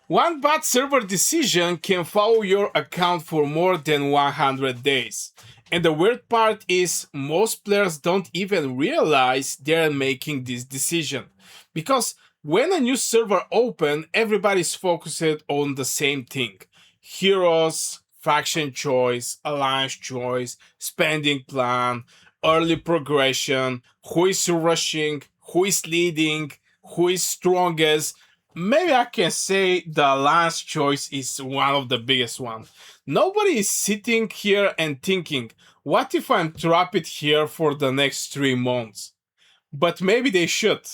One bad server decision can follow your account for more than 100 days. And the weird part is most players don't even realize they're making this decision. Because when a new server open, everybody's focused on the same thing. Heroes, faction choice, alliance choice, spending plan, early progression, who is rushing, who is leading, who is strongest. Maybe I can say the last choice is one of the biggest ones. Nobody is sitting here and thinking, what if I'm trapped here for the next 3 months? But maybe they should.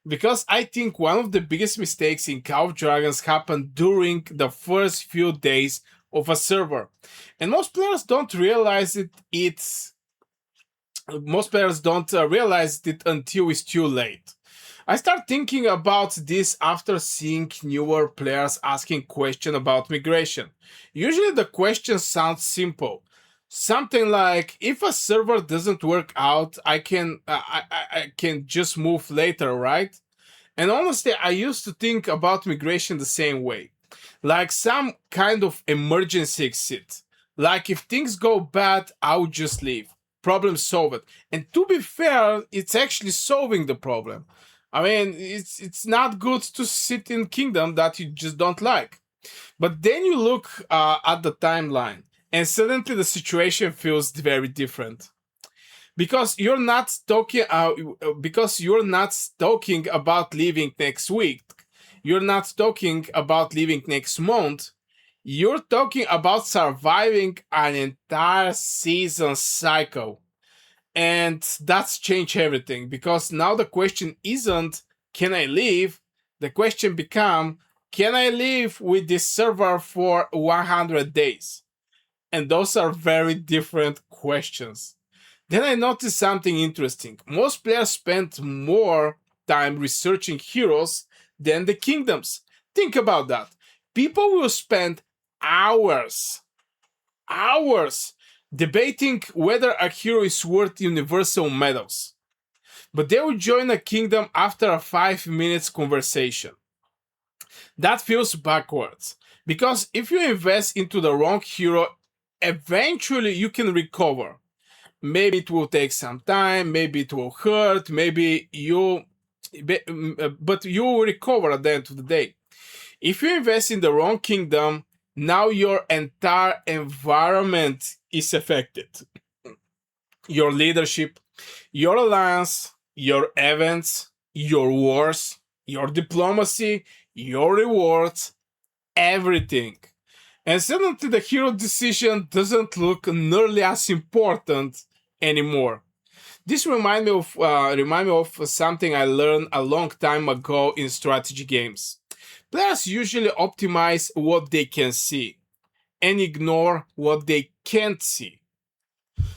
Because I think one of the biggest mistakes in Call of Dragons happened during the first few days of a server. And most players don't realize it until it's too late. I start thinking about this after seeing newer players asking questions about migration. Usually the question sounds simple. Something like, if a server doesn't work out, I can just move later, right? And honestly, I used to think about migration the same way. Like some kind of emergency exit. Like if things go bad, I'll just leave. Problem solved. And to be fair, it's actually solving the problem. I mean, it's not good to sit in kingdom that you just don't like. But then you look at the timeline, and suddenly the situation feels very different because you're not talking about leaving next week. You're not talking about leaving next month. You're talking about surviving an entire season cycle. And that's changed everything because now the question isn't can I leave? The question become can I live with this server for 100 days? And those are very different questions. Then I noticed something interesting. Most players spend more time researching heroes than the kingdoms. Think about that. People will spend hours, hours debating whether a hero is worth universal medals. But they will join a kingdom after a 5 minutes conversation. That feels backwards. Because if you invest into the wrong hero, eventually you can recover. Maybe it will take some time, maybe it will hurt, but you will recover at the end of the day. If you invest in the wrong kingdom, now your entire environment is affected. Your leadership, your alliance, your events, your wars, your diplomacy, your rewards, everything. And suddenly the hero decision doesn't look nearly as important anymore. This remind me of something I learned a long time ago in strategy games. Players usually optimize what they can see and ignore what they can't see.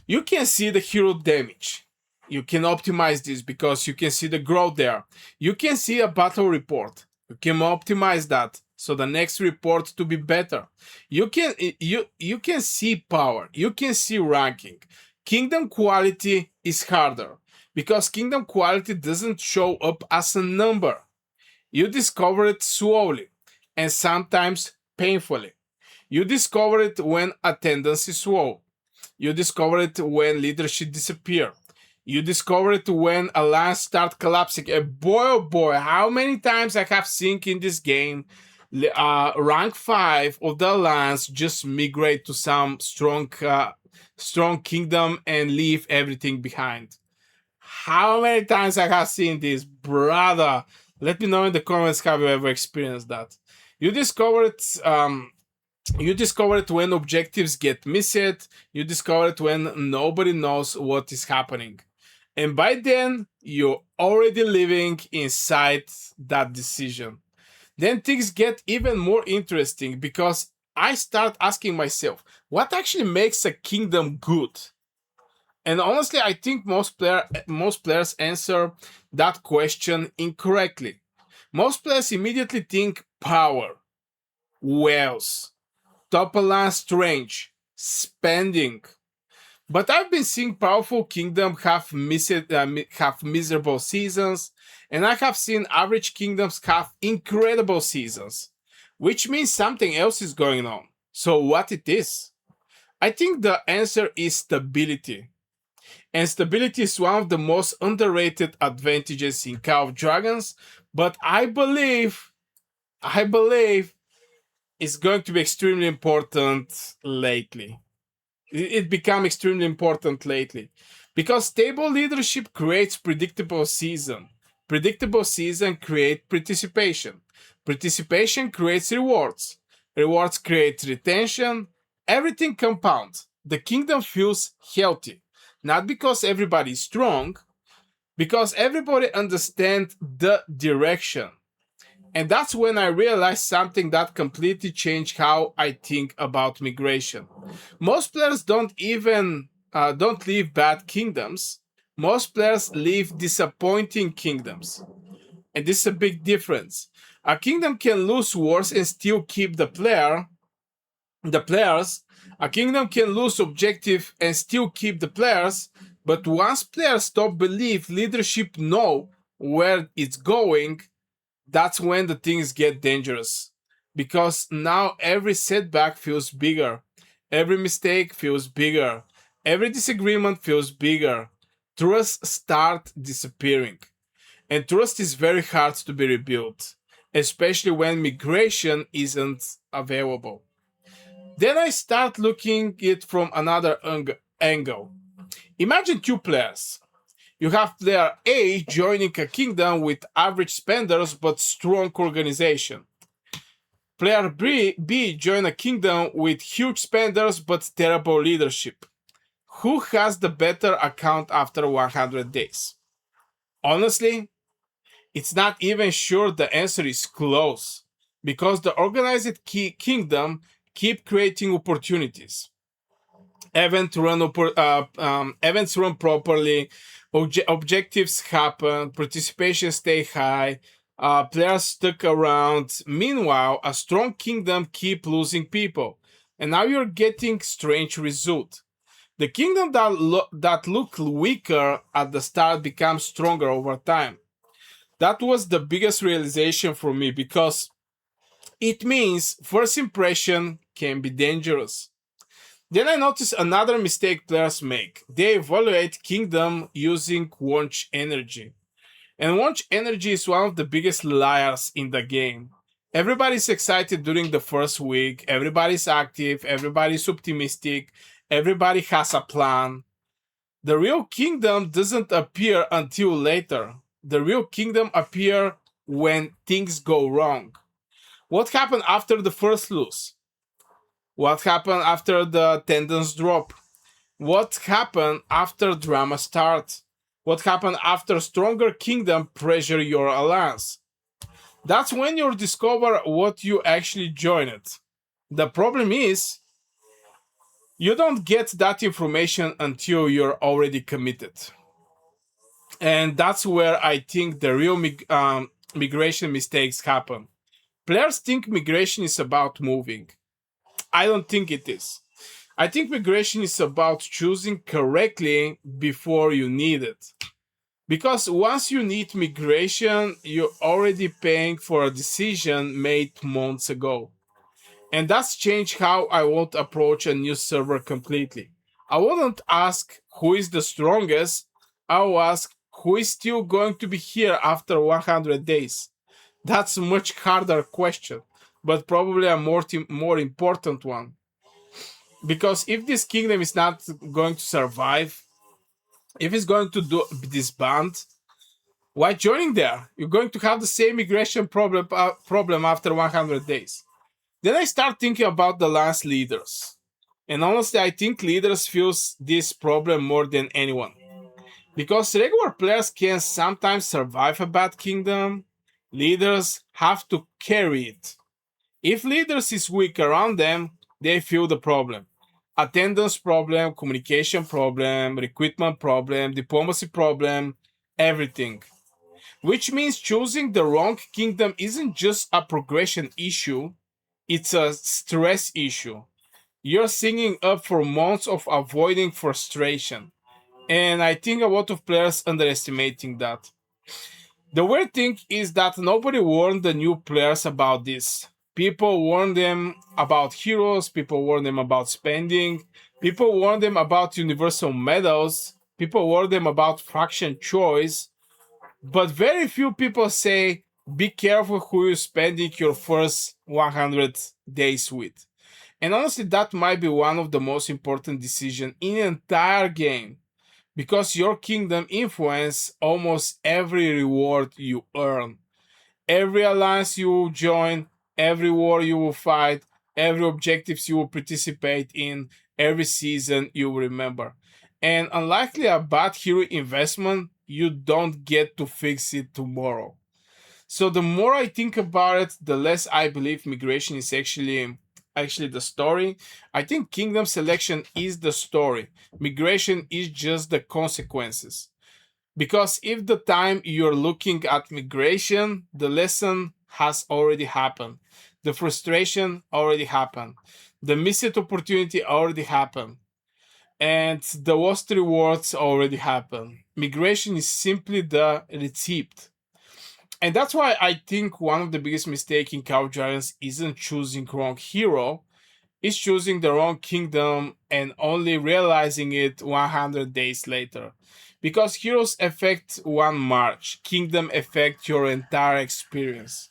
You can see the hero damage. You can optimize this because you can see the growth there. You can see a battle report. You can optimize that so the next report to be better. You can see power. You can see ranking. Kingdom quality is harder because kingdom quality doesn't show up as a number. You discover it slowly and sometimes painfully. You discover it when attendance is low. You discover it when leadership disappear. You discover it when alliance start collapsing. And boy, oh boy, how many times I have seen in this game rank 5 of the alliance just migrate to some strong kingdom and leave everything behind. How many times I have seen this, brother? Let me know in the comments, have you ever experienced that? You discover it you discover it when objectives get missed. You discover it when nobody knows what is happening. And by then, you're already living inside that decision. Then things get even more interesting because I start asking myself, what actually makes a kingdom good? And honestly, I think most players answer that question incorrectly. Most players immediately think power, wealth, top alliance range, spending. But I've been seeing powerful kingdoms have miserable seasons, and I have seen average kingdoms have incredible seasons. which means something else is going on. So, what it is? I think the answer is stability. And stability is one of the most underrated advantages in Call of Dragons, but I believe it's going to be extremely important lately. It become extremely important lately because stable leadership creates predictable season. Predictable season create participation. Participation creates rewards. Rewards create retention. Everything compounds. The kingdom feels healthy, not because everybody is strong, because everybody understands the direction. And that's when I realized something that completely changed how I think about migration. Most players don't leave bad kingdoms. Most players leave disappointing kingdoms, and this is a big difference. A kingdom can lose wars and still keep the players. A kingdom can lose objective and still keep the players. But once players stop believe leadership know where it's going, that's when the things get dangerous. Because now every setback feels bigger, every mistake feels bigger, every disagreement feels bigger. Trust start disappearing. And trust is very hard to be rebuilt, especially when migration isn't available. Then I start looking it from another angle. Imagine two players. You have player A joining a kingdom with average spenders but strong organization. Player B join a kingdom with huge spenders but terrible leadership. Who has the better account after 100 days? Honestly, it's not even sure the answer is close because the organized kingdom keep creating opportunities. Events run properly, objectives happen, participation stay high, players stick around. Meanwhile, a strong kingdom keep losing people, and now you're getting strange result. The kingdom that looked weaker at the start becomes stronger over time. That was the biggest realization for me because it means first impression can be dangerous. Then I notice another mistake players make. They evaluate Kingdom using Launch Energy. And Launch Energy is one of the biggest liars in the game. Everybody's excited during the first week, everybody's active, everybody's optimistic, everybody has a plan. The real kingdom doesn't appear until later. The real kingdom appear when things go wrong. What happened after the first lose? What happened after the attendance drop? What happened after drama starts? What happened after stronger kingdom pressure your alliance? That's when you discover what you actually joined. The problem is, you don't get that information until you're already committed. And that's where I think the real migration mistakes happen. Players think migration is about moving. I don't think it is. I think migration is about choosing correctly before you need it. Because once you need migration, you're already paying for a decision made months ago. And that's changed how I won't approach a new server completely. I wouldn't ask who is the strongest, I'll ask who is still going to be here after 100 days. That's a much harder question, but probably a more important one. Because if this kingdom is not going to survive, if it's going to disband, why joining there? You're going to have the same migration problem after 100 days. Then I start thinking about the last leaders. And honestly, I think leaders feels this problem more than anyone. Because regular players can sometimes survive a bad kingdom, leaders have to carry it. If leaders is weak around them, they feel the problem. Attendance problem, communication problem, recruitment problem, diplomacy problem, everything. Which means choosing the wrong kingdom isn't just a progression issue, it's a stress issue. You're singing up for months of avoiding frustration. And I think a lot of players underestimating that. The weird thing is that nobody warned the new players about this. People warn them about heroes, people warn them about spending, people warn them about universal medals, people warn them about faction choice, but very few people say, be careful who you're spending your first 100 days with. And honestly, that might be one of the most important decisions in the entire game, because your kingdom influences almost every reward you earn. Every alliance you will join, every war you will fight, every objectives you will participate in, every season you will remember. And unlikely a bad hero investment, you don't get to fix it tomorrow. So the more I think about it, the less I believe migration is actually the story. I think kingdom selection is the story. Migration is just the consequences. Because if the time you're looking at migration, the lesson has already happened. The frustration already happened. The missed opportunity already happened. And the worst rewards already happened. Migration is simply the receipt. And that's why I think one of the biggest mistakes in Cow Giants isn't choosing wrong hero, it's choosing the wrong kingdom and only realizing it 100 days later. Because heroes affect one march, kingdom affect your entire experience.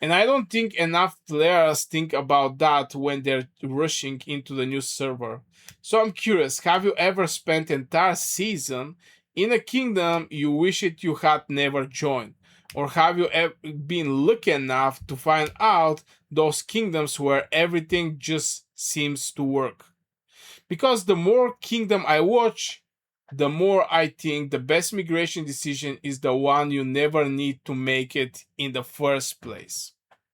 And I don't think enough players think about that when they're rushing into the new server. So I'm curious, have you ever spent an entire season in a kingdom you wish it you had never joined? Or have you been lucky enough to find out those kingdoms where everything just seems to work? Because the more kingdom I watch, the more I think the best migration decision is the one you never need to make it in the first place.